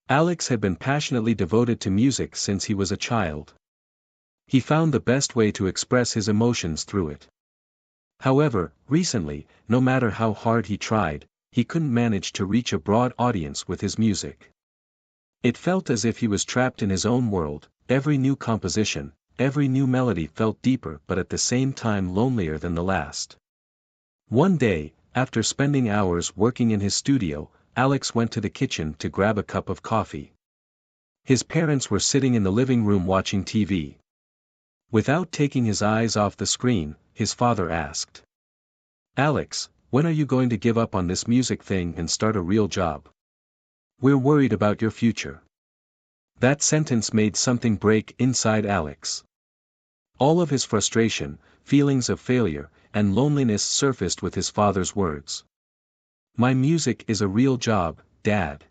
Alex had been passionately devoted to music since he was a child. He found the best way to express his emotions through it. However, recently, no matter how hard he tried, he couldn't manage to reach a broad audience with his music. It felt as if he was trapped in his own world. Every new composition, every new melody felt deeper but at the same time lonelier than the last. One day, after spending hours working in his studio, Alex went to the kitchen to grab a cup of coffee. His parents were sitting in the living room watching TV. Without taking his eyes off the screen, his father asked, "Alex, when are you going to give up on this music thing and start a real job? We're worried about your future." That sentence made something break inside Alex. All of his frustration, feelings of failure, and loneliness surfaced with his father's words. "My music is a real job, Dad."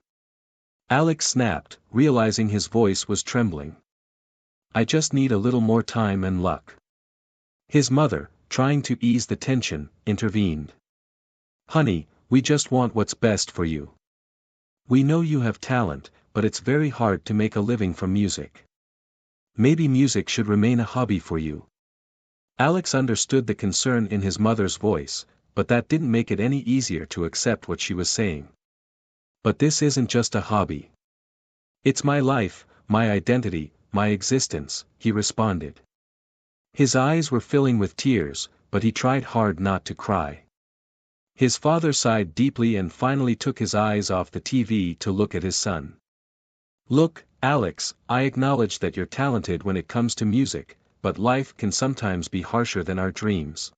Alex snapped, realizing his voice was trembling. "I just need a little more time and luck." His mother, trying to ease the tension, intervened. "Honey, we just want what's best for you. We know you have talent, but it's very hard to make a living from music. Maybe music should remain a hobby for you." Alex understood the concern in his mother's voice, but that didn't make it any easier to accept what she was saying. "But this isn't just a hobby. It's my life, my identity, my existence," he responded. His eyes were filling with tears, but he tried hard not to cry. His father sighed deeply and finally took his eyes off the TV to look at his son. "Look, Alex, I acknowledge that you're talented when it comes to music, but life can sometimes be harsher than our dreams.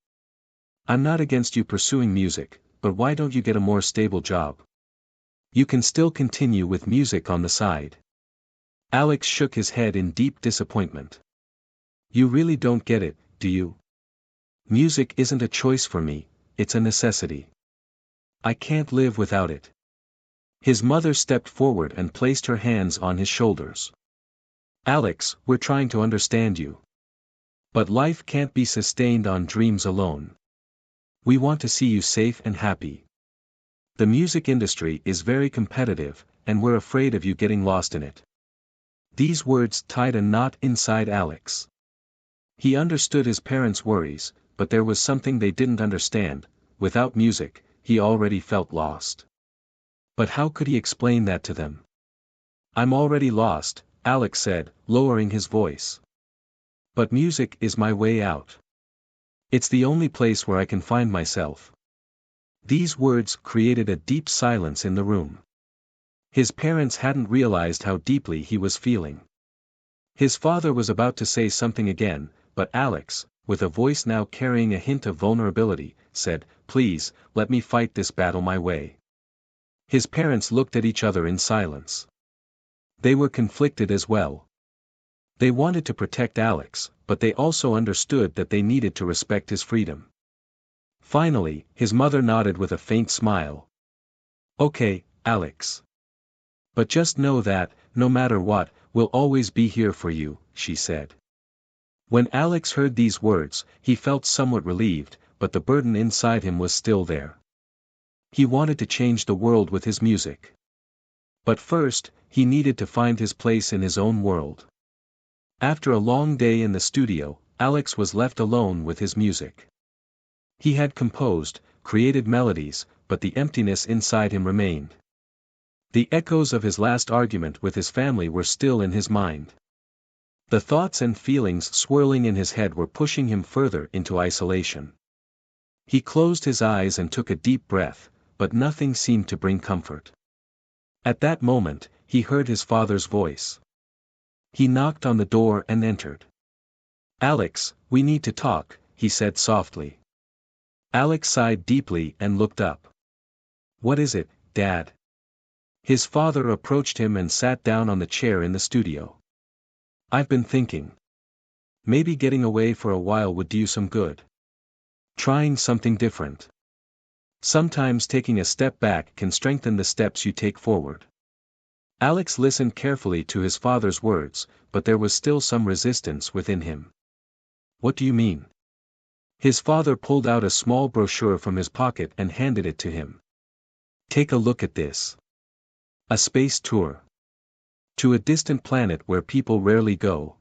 I'm not against you pursuing music, but why don't you get a more stable job? You can still continue with music on the side." Alex shook his head in deep disappointment. "You really don't get it, do you? Music isn't a choice for me, it's a necessity. I can't live without it." His mother stepped forward and placed her hands on his shoulders. "Alex, we're trying to understand you. But life can't be sustained on dreams alone. We want to see you safe and happy. The music industry is very competitive, and we're afraid of you getting lost in it." These words tied a knot inside Alex. He understood his parents' worries, but there was something they didn't understand. Without music, he already felt lost. But how could he explain that to them? "I'm already lost," Alex said, lowering his voice. "But music is my way out. It's the only place where I can find myself." These words created a deep silence in the room. His parents hadn't realized how deeply he was feeling. His father was about to say something again, but Alex, with a voice now carrying a hint of vulnerability, said, "Please, let me fight this battle my way." His parents looked at each other in silence. They were conflicted as well. They wanted to protect Alex, but they also understood that they needed to respect his freedom. Finally, his mother nodded with a faint smile. "Okay, Alex. But just know that, no matter what, we'll always be here for you," she said. When Alex heard these words, he felt somewhat relieved, but the burden inside him was still there. He wanted to change the world with his music. But first, he needed to find his place in his own world. After a long day in the studio, Alex was left alone with his music. He had composed, created melodies, but the emptiness inside him remained. The echoes of his last argument with his family were still in his mind. The thoughts and feelings swirling in his head were pushing him further into isolation. He closed his eyes and took a deep breath, but nothing seemed to bring comfort. At that moment, he heard his father's voice. He knocked on the door and entered. "Alex, we need to talk," he said softly. Alex sighed deeply and looked up. "What is it, Dad?" His father approached him and sat down on the chair in the studio. "I've been thinking. Maybe getting away for a while would do you some good. Trying something different. Sometimes taking a step back can strengthen the steps you take forward." Alex listened carefully to his father's words, but there was still some resistance within him. "What do you mean?" His father pulled out a small brochure from his pocket and handed it to him. "Take a look at this. A space tour. To a distant planet where people rarely go.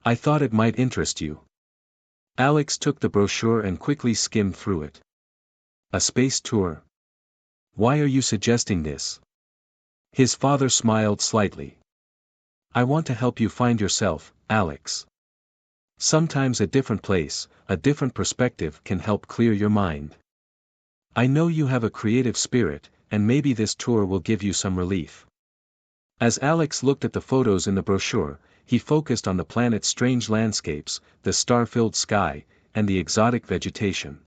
I thought it might interest you. Alex took the brochure and quickly skimmed through it. A space tour? Why are you suggesting this? His father smiled slightly. I want to help you find yourself, Alex. Sometimes a different place, a different perspective can help clear your mind. I know you have a creative spirit, and maybe this tour will give you some relief. As Alex looked at the photos in the brochure, he focused on the planet's strange landscapes, the star-filled sky, and the exotic vegetation.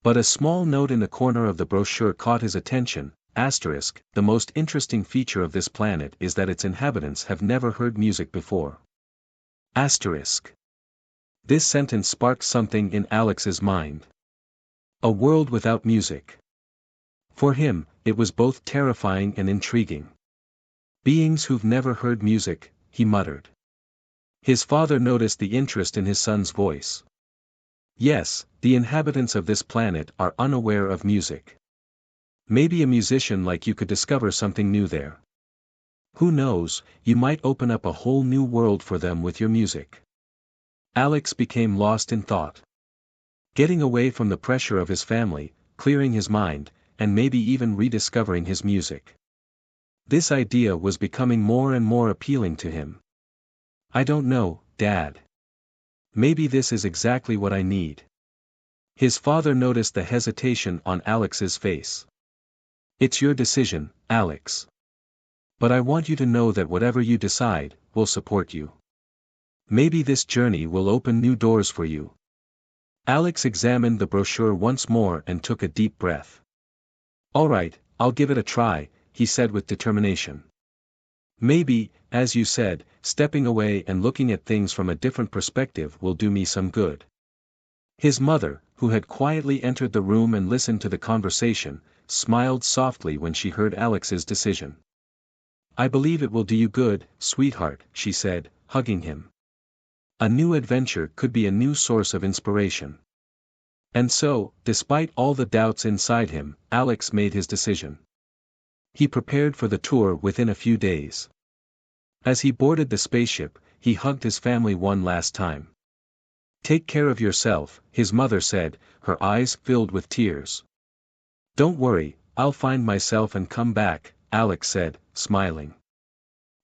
But a small note in the corner of the brochure caught his attention. Asterisk, the most interesting feature of this planet is that its inhabitants have never heard music before. Asterisk. This sentence sparked something in Alex's mind. A world without music. For him, it was both terrifying and intriguing. Beings who've never heard music, he muttered. His father noticed the interest in his son's voice. Yes, the inhabitants of this planet are unaware of music. Maybe a musician like you could discover something new there. Who knows, you might open up a whole new world for them with your music. Alex became lost in thought. Getting away from the pressure of his family, clearing his mind, and maybe even rediscovering his music. This idea was becoming more and more appealing to him. I don't know, Dad. Maybe this is exactly what I need. His father noticed the hesitation on Alex's face. It's your decision, Alex. But I want you to know that whatever you decide, we'll support you. Maybe this journey will open new doors for you. Alex examined the brochure once more and took a deep breath. All right, I'll give it a try, he said with determination. Maybe, as you said, stepping away and looking at things from a different perspective will do me some good. His mother, who had quietly entered the room and listened to the conversation, smiled softly when she heard Alex's decision. I believe it will do you good, sweetheart, she said, hugging him. A new adventure could be a new source of inspiration. And so, despite all the doubts inside him, Alex made his decision. He prepared for the tour within a few days. As he boarded the spaceship, he hugged his family one last time. Take care of yourself, his mother said, her eyes filled with tears. Don't worry, I'll find myself and come back, Alex said, smiling.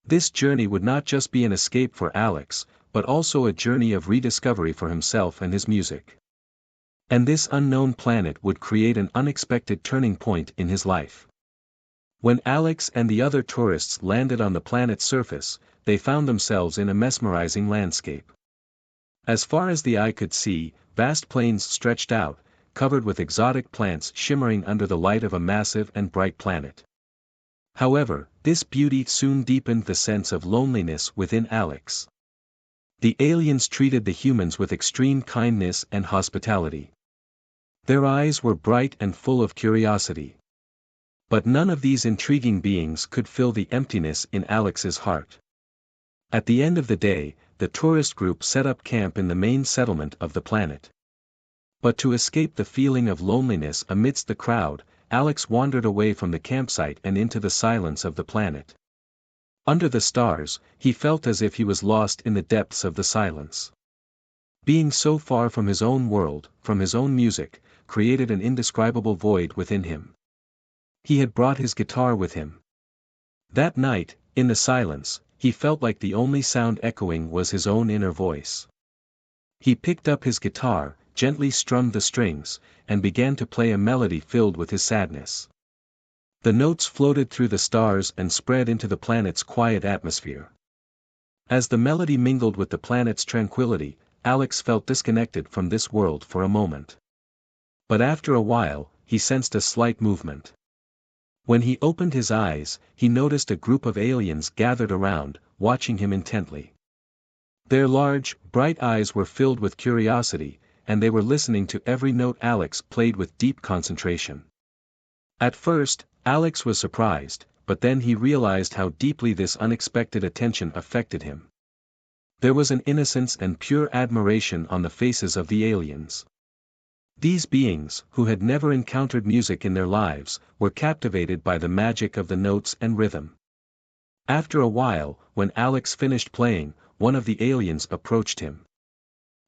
This journey would not just be an escape for Alex, but also a journey of rediscovery for himself and his music. And this unknown planet would create an unexpected turning point in his life. When Alex and the other tourists landed on the planet's surface, they found themselves in a mesmerizing landscape. As far as the eye could see, vast plains stretched out, covered with exotic plants shimmering under the light of a massive and bright planet. However, this beauty soon deepened the sense of loneliness within Alex. The aliens treated the humans with extreme kindness and hospitality. Their eyes were bright and full of curiosity. But none of these intriguing beings could fill the emptiness in Alex's heart. At the end of the day, the tourist group set up camp in the main settlement of the planet. But to escape the feeling of loneliness amidst the crowd, Alex wandered away from the campsite and into the silence of the planet. Under the stars, he felt as if he was lost in the depths of the silence. Being so far from his own world, from his own music, created an indescribable void within him. He had brought his guitar with him. That night, in the silence, he felt like the only sound echoing was his own inner voice. He picked up his guitar, gently strummed the strings, and began to play a melody filled with his sadness. The notes floated through the stars and spread into the planet's quiet atmosphere. As the melody mingled with the planet's tranquility, Alex felt disconnected from this world for a moment. But after a while, he sensed a slight movement. When he opened his eyes, he noticed a group of aliens gathered around, watching him intently. Their large, bright eyes were filled with curiosity, and they were listening to every note Alex played with deep concentration. At first, Alex was surprised, but then he realized how deeply this unexpected attention affected him. There was an innocence and pure admiration on the faces of the aliens. These beings, who had never encountered music in their lives, were captivated by the magic of the notes and rhythm. After a while, when Alex finished playing, one of the aliens approached him.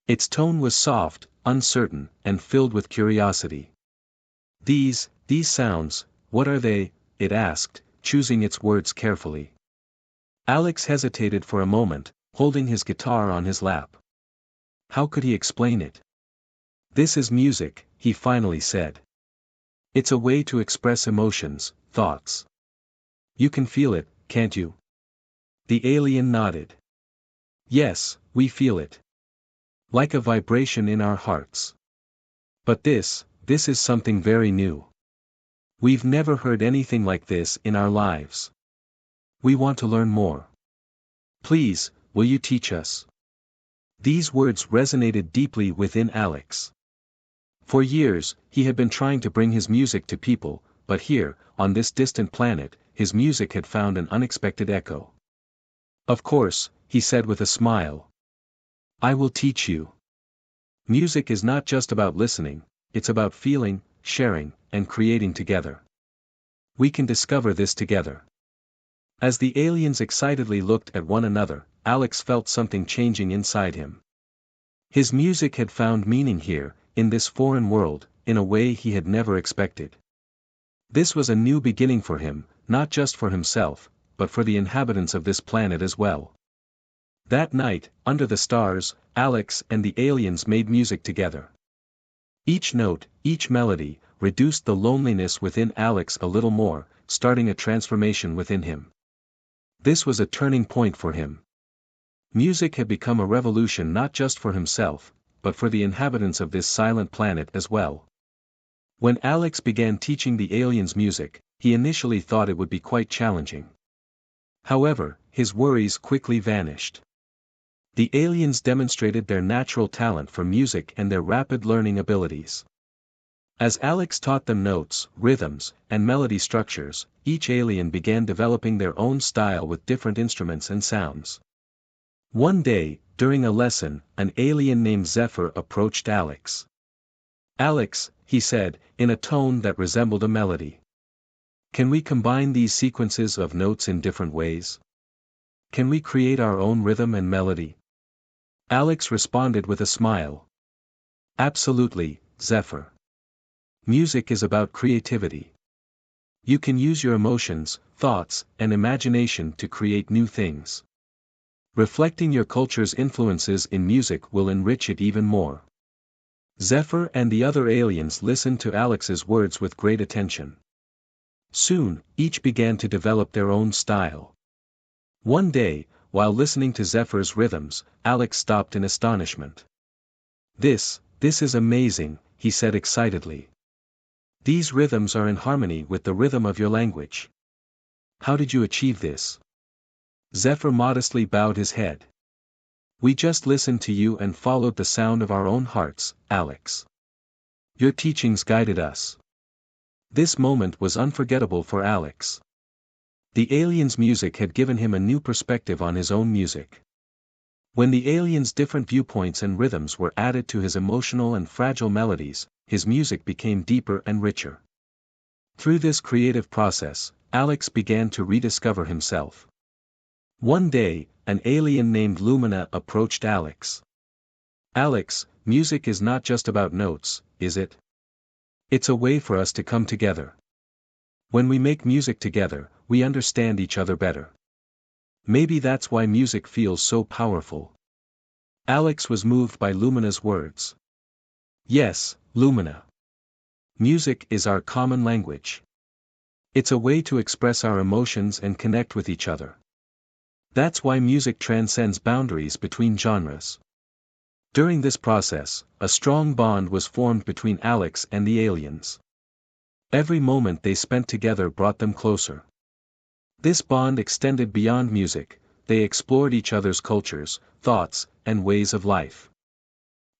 Its tone was soft, uncertain, and filled with curiosity. These sounds, what are they? It asked, choosing its words carefully. Alex hesitated for a moment, holding his guitar on his lap. How could he explain it? This is music, he finally said. It's a way to express emotions, thoughts. You can feel it, can't you? The alien nodded. Yes, we feel it. Like a vibration in our hearts. But this is something very new. We've never heard anything like this in our lives. We want to learn more. Please, will you teach us? These words resonated deeply within Alex. For years, he had been trying to bring his music to people, but here, on this distant planet, his music had found an unexpected echo. Of course, he said with a smile. I will teach you. Music is not just about listening, it's about feeling, sharing, and creating together. We can discover this together. As the aliens excitedly looked at one another, Alex felt something changing inside him. His music had found meaning here, in this foreign world, in a way he had never expected. This was a new beginning for him, not just for himself, but for the inhabitants of this planet as well. That night, under the stars, Alex and the aliens made music together. Each note, each melody, reduced the loneliness within Alex a little more, starting a transformation within him. This was a turning point for him. Music had become a revolution not just for himself, but for the inhabitants of this silent planet as well. When Alex began teaching the aliens music, he initially thought it would be quite challenging. However, his worries quickly vanished. The aliens demonstrated their natural talent for music and their rapid learning abilities. As Alex taught them notes, rhythms, and melody structures, each alien began developing their own style with different instruments and sounds. One day, during a lesson, an alien named Zephyr approached Alex. Alex, he said, in a tone that resembled a melody. Can we combine these sequences of notes in different ways? Can we create our own rhythm and melody? Alex responded with a smile. Absolutely, Zephyr. Music is about creativity. You can use your emotions, thoughts, and imagination to create new things. Reflecting your culture's influences in music will enrich it even more. Zephyr and the other aliens listened to Alex's words with great attention. Soon, each began to develop their own style. One day, while listening to Zephyr's rhythms, Alex stopped in astonishment. This is amazing, he said excitedly. These rhythms are in harmony with the rhythm of your language. How did you achieve this? Zephyr modestly bowed his head. We just listened to you and followed the sound of our own hearts, Alex. Your teachings guided us. This moment was unforgettable for Alex. The aliens' music had given him a new perspective on his own music. When the aliens' different viewpoints and rhythms were added to his emotional and fragile melodies, his music became deeper and richer. Through this creative process, Alex began to rediscover himself. One day, an alien named Lumina approached Alex. Alex, music is not just about notes, is it? It's a way for us to come together. When we make music together, we understand each other better. Maybe that's why music feels so powerful. Alex was moved by Lumina's words. Yes, Lumina. Music is our common language. It's a way to express our emotions and connect with each other. That's why music transcends boundaries between genres. During this process, a strong bond was formed between Alex and the aliens. Every moment they spent together brought them closer. This bond extended beyond music, they explored each other's cultures, thoughts, and ways of life.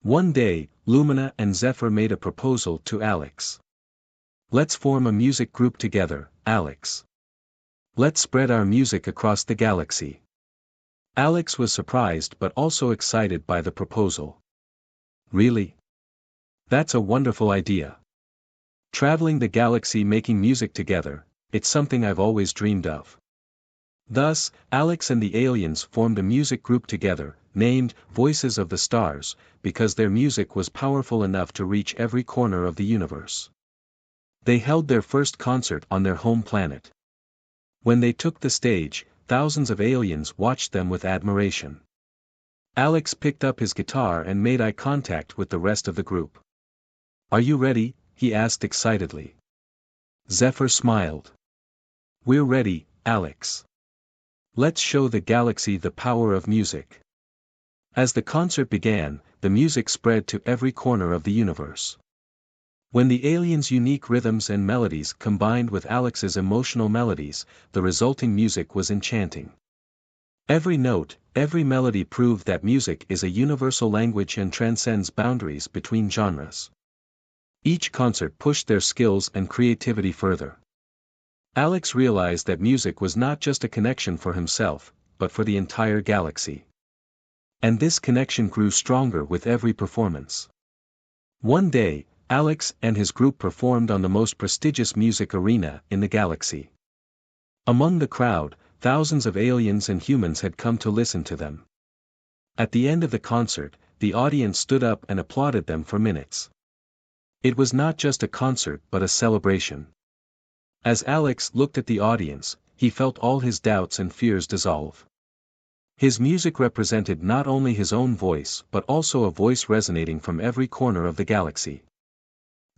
One day, Lumina and Zephyr made a proposal to Alex. Let's form a music group together, Alex. Let's spread our music across the galaxy. Alex was surprised but also excited by the proposal. Really? That's a wonderful idea. Traveling the galaxy making music together, it's something I've always dreamed of. Thus, Alex and the aliens formed a music group together, named Voices of the Stars, because their music was powerful enough to reach every corner of the universe. They held their first concert on their home planet. When they took the stage, thousands of aliens watched them with admiration. Alex picked up his guitar and made eye contact with the rest of the group. "Are you ready?" he asked excitedly. Zephyr smiled. "We're ready, Alex. Let's show the galaxy the power of music." As the concert began, the music spread to every corner of the universe. When the aliens' unique rhythms and melodies combined with Alex's emotional melodies, the resulting music was enchanting. Every note, every melody proved that music is a universal language and transcends boundaries between genres. Each concert pushed their skills and creativity further. Alex realized that music was not just a connection for himself, but for the entire galaxy. And this connection grew stronger with every performance. One day, Alex and his group performed on the most prestigious music arena in the galaxy. Among the crowd, thousands of aliens and humans had come to listen to them. At the end of the concert, the audience stood up and applauded them for minutes. It was not just a concert but a celebration. As Alex looked at the audience, he felt all his doubts and fears dissolve. His music represented not only his own voice but also a voice resonating from every corner of the galaxy.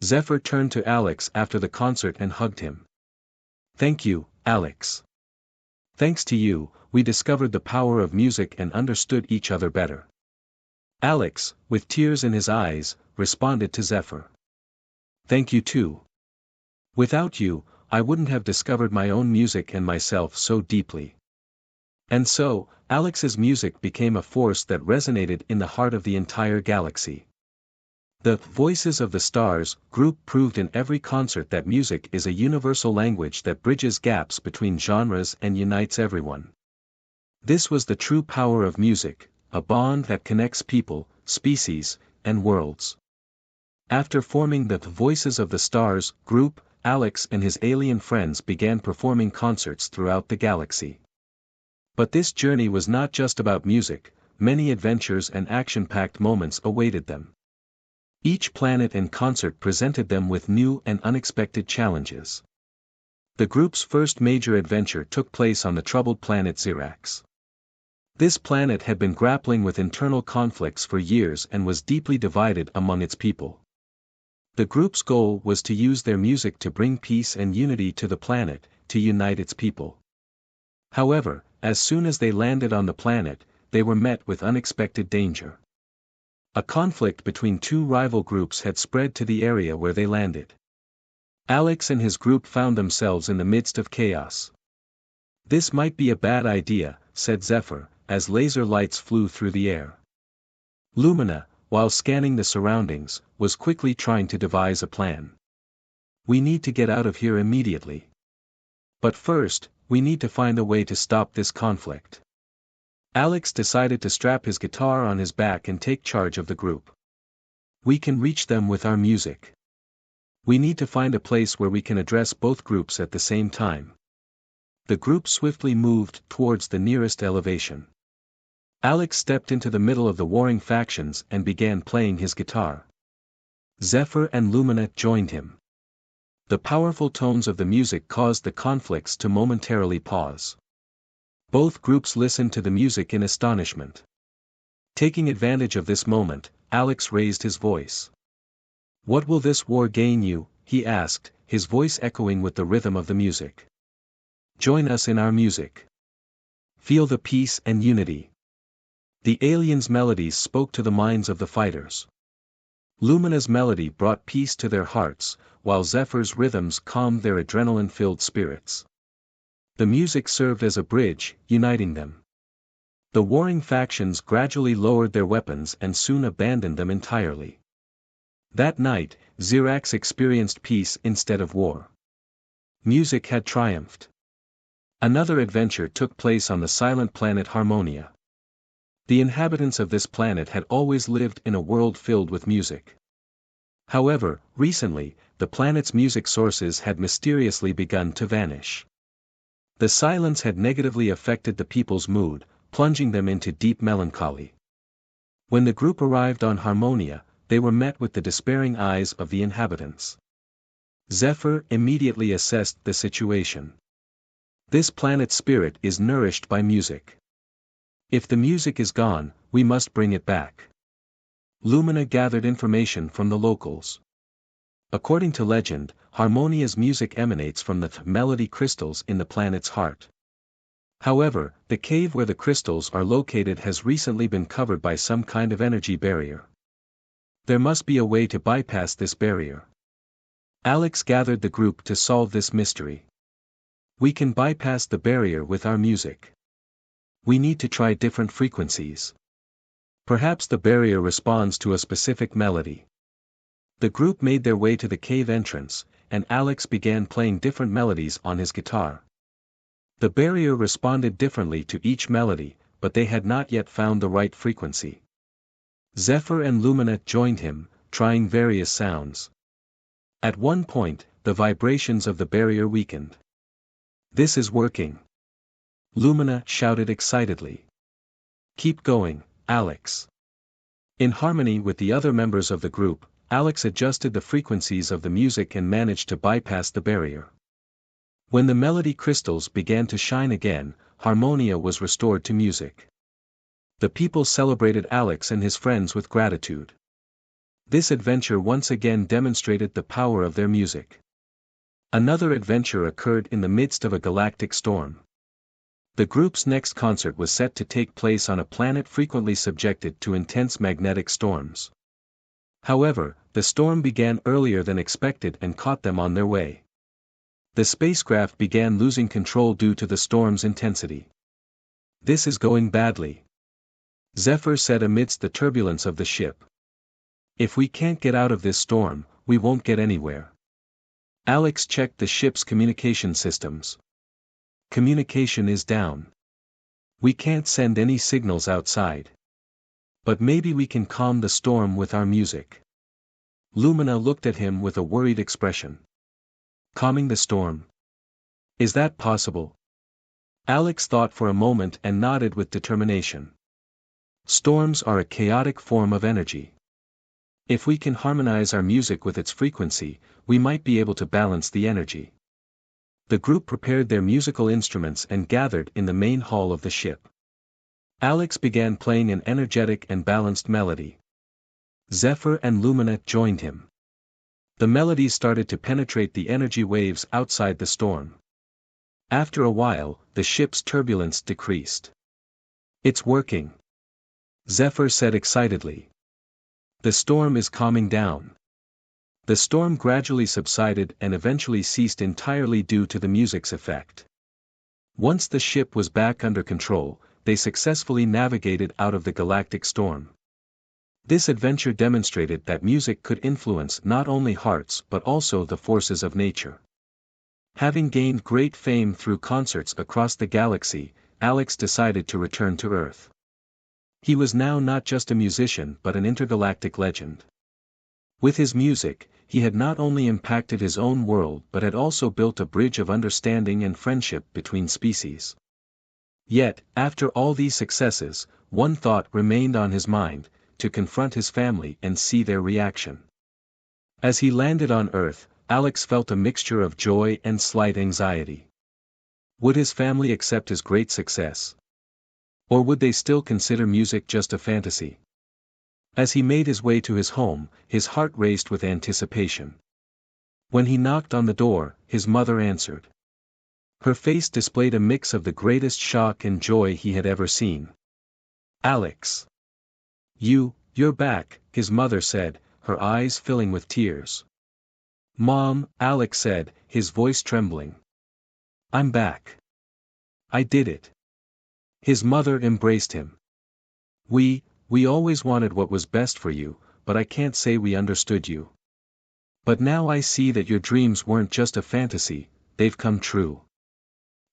Zephyr turned to Alex after the concert and hugged him. "Thank you, Alex. Thanks to you, we discovered the power of music and understood each other better." Alex, with tears in his eyes, responded to Zephyr. "Thank you too. Without you, I wouldn't have discovered my own music and myself so deeply." And so, Alex's music became a force that resonated in the heart of the entire galaxy. The Voices of the Stars group proved in every concert that music is a universal language that bridges gaps between genres and unites everyone. This was the true power of music, a bond that connects people, species, and worlds. After forming the Voices of the Stars group, Alex and his alien friends began performing concerts throughout the galaxy. But this journey was not just about music, many adventures and action-packed moments awaited them. Each planet and concert presented them with new and unexpected challenges. The group's first major adventure took place on the troubled planet Xerax. This planet had been grappling with internal conflicts for years and was deeply divided among its people. The group's goal was to use their music to bring peace and unity to the planet, to unite its people. However, as soon as they landed on the planet, they were met with unexpected danger. A conflict between two rival groups had spread to the area where they landed. Alex and his group found themselves in the midst of chaos. "This might be a bad idea," said Zephyr, as laser lights flew through the air. Lumina, while scanning the surroundings, was quickly trying to devise a plan. "We need to get out of here immediately. But first, we need to find a way to stop this conflict." Alex decided to strap his guitar on his back and take charge of the group. "We can reach them with our music. We need to find a place where we can address both groups at the same time." The group swiftly moved towards the nearest elevation. Alex stepped into the middle of the warring factions and began playing his guitar. Zephyr and Lumina joined him. The powerful tones of the music caused the conflicts to momentarily pause. Both groups listened to the music in astonishment. Taking advantage of this moment, Alex raised his voice. "What will this war gain you?" he asked, his voice echoing with the rhythm of the music. "Join us in our music. Feel the peace and unity." The aliens' melodies spoke to the minds of the fighters. Lumina's melody brought peace to their hearts, while Zephyr's rhythms calmed their adrenaline-filled spirits. The music served as a bridge, uniting them. The warring factions gradually lowered their weapons and soon abandoned them entirely. That night, Xerax experienced peace instead of war. Music had triumphed. Another adventure took place on the silent planet Harmonia. The inhabitants of this planet had always lived in a world filled with music. However, recently, the planet's music sources had mysteriously begun to vanish. The silence had negatively affected the people's mood, plunging them into deep melancholy. When the group arrived on Harmonia, they were met with the despairing eyes of the inhabitants. Zephyr immediately assessed the situation. This planet's spirit is nourished by music. If the music is gone, we must bring it back. Lumina gathered information from the locals. According to legend, Harmonia's music emanates from the melody crystals in the planet's heart. However, the cave where the crystals are located has recently been covered by some kind of energy barrier. There must be a way to bypass this barrier. Alex gathered the group to solve this mystery. We can bypass the barrier with our music. We need to try different frequencies. Perhaps the barrier responds to a specific melody. The group made their way to the cave entrance, and Alex began playing different melodies on his guitar. The barrier responded differently to each melody, but they had not yet found the right frequency. Zephyr and Lumina joined him, trying various sounds. At one point, the vibrations of the barrier weakened. "This is working!" Lumina shouted excitedly. "Keep going, Alex." In harmony with the other members of the group, Alex adjusted the frequencies of the music and managed to bypass the barrier. When the melody crystals began to shine again, Harmonia was restored to music. The people celebrated Alex and his friends with gratitude. This adventure once again demonstrated the power of their music. Another adventure occurred in the midst of a galactic storm. The group's next concert was set to take place on a planet frequently subjected to intense magnetic storms. However, the storm began earlier than expected and caught them on their way. The spacecraft began losing control due to the storm's intensity. "This is going badly," Zephyr said amidst the turbulence of the ship. "If we can't get out of this storm, we won't get anywhere." Alex checked the ship's communication systems. "Communication is down. We can't send any signals outside. But maybe we can calm the storm with our music." Lumina looked at him with a worried expression. "Calming the storm? Is that possible?" Alex thought for a moment and nodded with determination. "Storms are a chaotic form of energy. If we can harmonize our music with its frequency, we might be able to balance the energy." The group prepared their musical instruments and gathered in the main hall of the ship. Alex began playing an energetic and balanced melody. Zephyr and Lumina joined him. The melodies started to penetrate the energy waves outside the storm. After a while, the ship's turbulence decreased. "It's working," Zephyr said excitedly. "The storm is calming down." The storm gradually subsided and eventually ceased entirely due to the music's effect. Once the ship was back under control, they successfully navigated out of the galactic storm. This adventure demonstrated that music could influence not only hearts but also the forces of nature. Having gained great fame through concerts across the galaxy, Alex decided to return to Earth. He was now not just a musician but an intergalactic legend. With his music, he had not only impacted his own world but had also built a bridge of understanding and friendship between species. Yet, after all these successes, one thought remained on his mind: to confront his family and see their reaction. As he landed on Earth, Alex felt a mixture of joy and slight anxiety. Would his family accept his great success? Or would they still consider music just a fantasy? As he made his way to his home, his heart raced with anticipation. When he knocked on the door, his mother answered. Her face displayed a mix of the greatest shock and joy he had ever seen. "Alex! You're back," his mother said, her eyes filling with tears. "Mom," Alex said, his voice trembling. "I'm back. I did it." His mother embraced him. We always wanted what was best for you, but I can't say we understood you. But now I see that your dreams weren't just a fantasy, they've come true."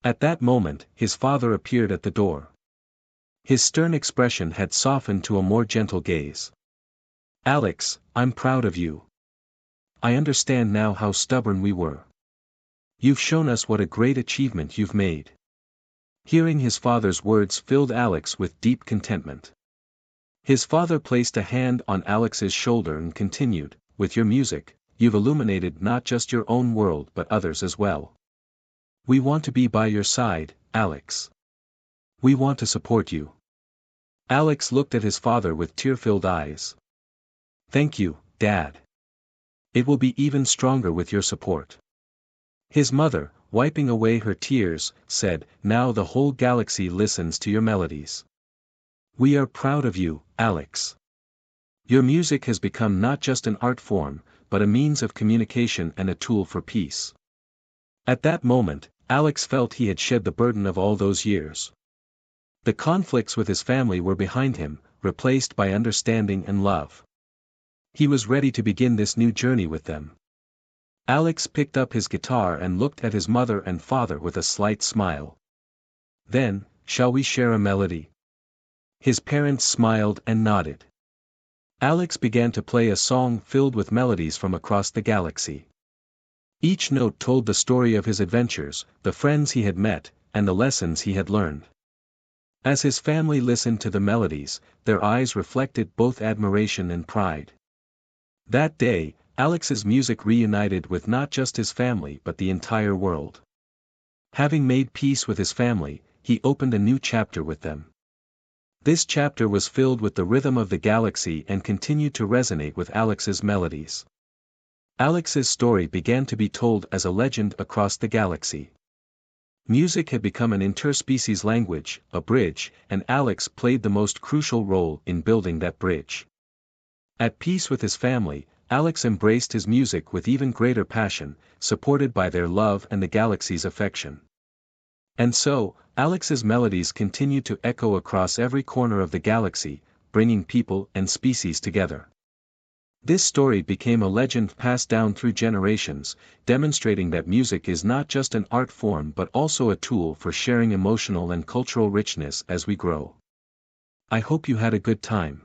At that moment, his father appeared at the door. His stern expression had softened to a more gentle gaze. "Alex, I'm proud of you. I understand now how stubborn we were. You've shown us what a great achievement you've made. Hearing his father's words filled Alex with deep contentment. His father placed a hand on Alex's shoulder and continued, with your music, you've illuminated not just your own world but others as well. We want to be by your side, Alex. We want to support you. Alex looked at his father with tear-filled eyes. Thank you, Dad. It will be even stronger with your support. His mother, wiping away her tears, said, now the whole galaxy listens to your melodies. We are proud of you, Alex. Your music has become not just an art form, but a means of communication and a tool for peace. At that moment, Alex felt he had shed the burden of all those years. The conflicts with his family were behind him, replaced by understanding and love. He was ready to begin this new journey with them. Alex picked up his guitar and looked at his mother and father with a slight smile. Then, shall we share a melody? His parents smiled and nodded. Alex began to play a song filled with melodies from across the galaxy. Each note told the story of his adventures, the friends he had met, and the lessons he had learned. As his family listened to the melodies, their eyes reflected both admiration and pride. That day, Alex's music reunited with not just his family but the entire world. Having made peace with his family, he opened a new chapter with them. This chapter was filled with the rhythm of the galaxy and continued to resonate with Alex's melodies. Alex's story began to be told as a legend across the galaxy. Music had become an interspecies language, a bridge, and Alex played the most crucial role in building that bridge. At peace with his family, Alex embraced his music with even greater passion, supported by their love and the galaxy's affection. And so, Alex's melodies continued to echo across every corner of the galaxy, bringing people and species together. This story became a legend passed down through generations, demonstrating that music is not just an art form but also a tool for sharing emotional and cultural richness as we grow. I hope you had a good time.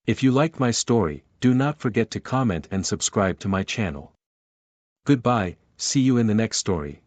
If you liked my story, do not forget to comment and subscribe to my channel. Goodbye, see you in the next story.